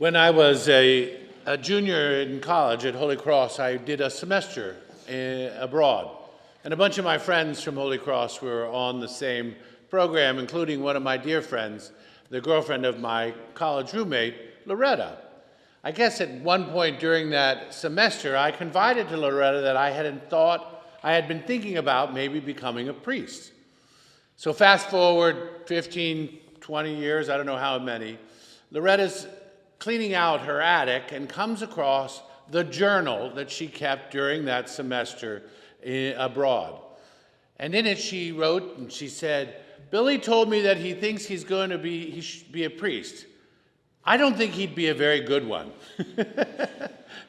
When I was a junior in college at Holy Cross, I did a semester abroad. And a bunch of my friends from Holy Cross were on the same program, including one of my dear friends, the girlfriend of my college roommate, Loretta. I guess at one point during that semester, I confided to Loretta that I had been thinking about maybe becoming a priest. So fast forward 15, 20 years, I don't know how many, Loretta's cleaning out her attic and comes across the journal that she kept during that semester abroad. And in it she wrote, and she said, "Billy told me that he thinks he should be a priest. I don't think he'd be a very good one."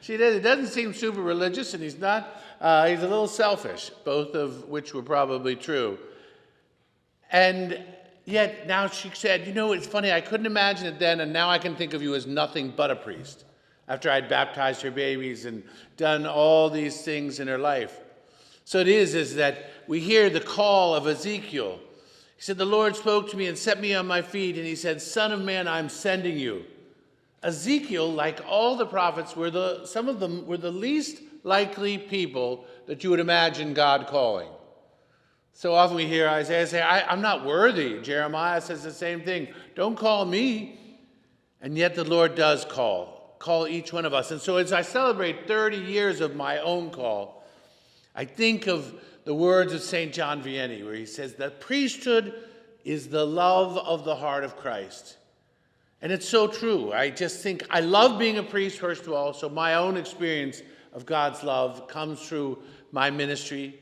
It doesn't seem super religious, and he's not, he's a little selfish, both of which were probably true. And yet now she said, it's funny, I couldn't imagine it then, and now I can think of you as nothing but a priest, after I'd baptized her babies and done all these things in her life. So it is that we hear the call of Ezekiel. He said, "The Lord spoke to me and set me on my feet, and he said, 'Son of man, I'm sending you.'" Ezekiel, like all the prophets, some of them were the least likely people that you would imagine God calling. So often we hear Isaiah say, I'm not worthy. Jeremiah says the same thing. Don't call me. And yet the Lord does call each one of us. And so as I celebrate 30 years of my own call, I think of the words of St. John Vianney, where he says, "The priesthood is the love of the heart of Christ." And it's so true. I just think I love being a priest, first of all, so my own experience of God's love comes through my ministry.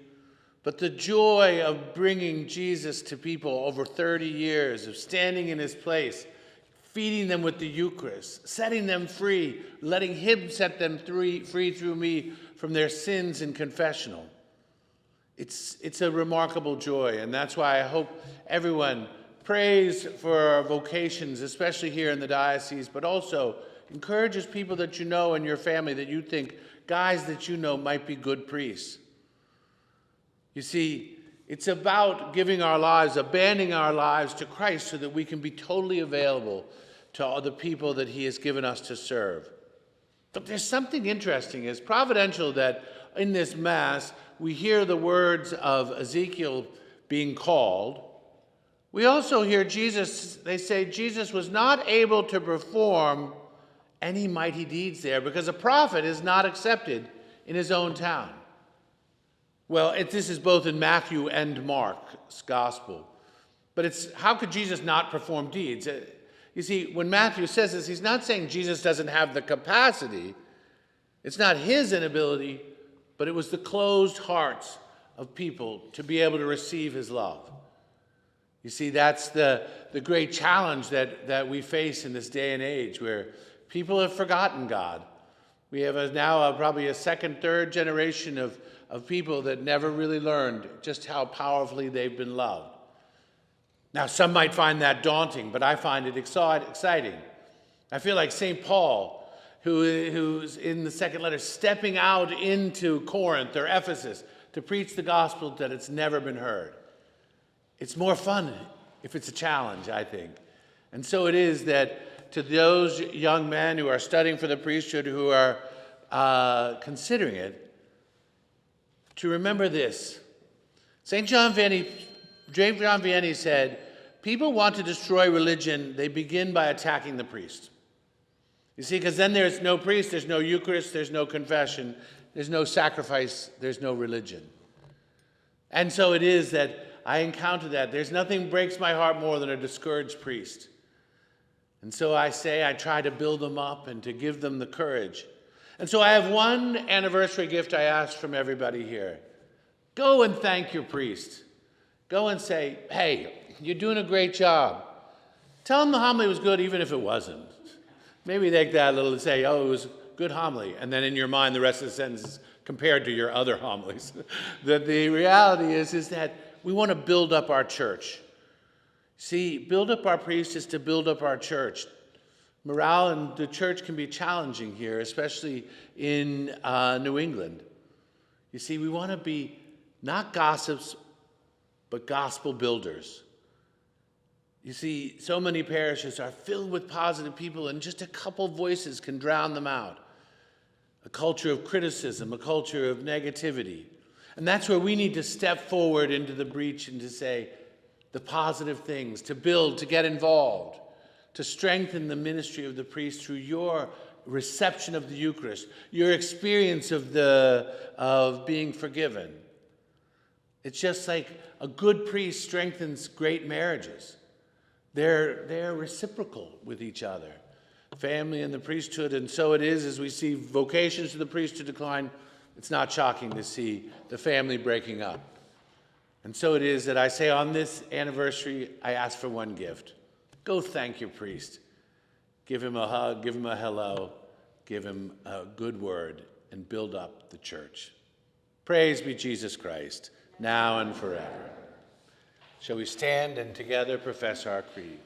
But the joy of bringing Jesus to people over 30 years, of standing in his place, feeding them with the Eucharist, setting them free, letting him set them free through me from their sins in confessional. It's a remarkable joy, and that's why I hope everyone prays for our vocations, especially here in the diocese, but also encourages people that you know in your family that you think, guys that you know might be good priests. You see, it's about giving our lives, abandoning our lives to Christ so that we can be totally available to all the people that he has given us to serve. But there's something interesting. It's providential that in this Mass, we hear the words of Ezekiel being called. We also hear they say Jesus was not able to perform any mighty deeds there because a prophet is not accepted in his own town. Well, this is both in Matthew and Mark's gospel. But how could Jesus not perform deeds? You see, when Matthew says this, he's not saying Jesus doesn't have the capacity. It's not his inability, but it was the closed hearts of people to be able to receive his love. You see, that's the great challenge that we face in this day and age where people have forgotten God. We have now probably a second, third generation of people that never really learned just how powerfully they've been loved. Now, some might find that daunting, but I find it exciting. I feel like St. Paul, who's in the second letter, stepping out into Corinth or Ephesus to preach the gospel that it's never been heard. It's more fun if it's a challenge, I think. And so it is that to those young men who are studying for the priesthood, who are considering it, to remember this. St. John Vianney said, "People want to destroy religion, they begin by attacking the priest." You see, because then there's no priest, there's no Eucharist, there's no confession, there's no sacrifice, there's no religion. And so it is that I encounter that. There's nothing breaks my heart more than a discouraged priest. And so I try to build them up and to give them the courage. And so I have one anniversary gift I ask from everybody here. Go and thank your priest. Go and say, "Hey, you're doing a great job." Tell them the homily was good even if it wasn't. Maybe take that a little and say, "Oh, it was a good homily." And then in your mind, the rest of the sentence is compared to your other homilies. That the reality is that we want to build up our church. See, build up our priests is to build up our church. Morale in the church can be challenging here, especially in New England. You see, we want to be not gossips, but gospel builders. You see, so many parishes are filled with positive people, and just a couple voices can drown them out. A culture of criticism, a culture of negativity. And that's where we need to step forward into the breach and to say the positive things, to build, to get involved, to strengthen the ministry of the priest through your reception of the Eucharist, your experience of being forgiven. It's just like a good priest strengthens great marriages. They're reciprocal with each other, family and the priesthood, and so it is as we see vocations to the priesthood decline. It's not shocking to see the family breaking up. And so it is that I say on this anniversary, I ask for one gift. Go thank your priest. Give him a hug, give him a hello, give him a good word, and build up the church. Praise be Jesus Christ, now and forever. Shall we stand and together profess our creed?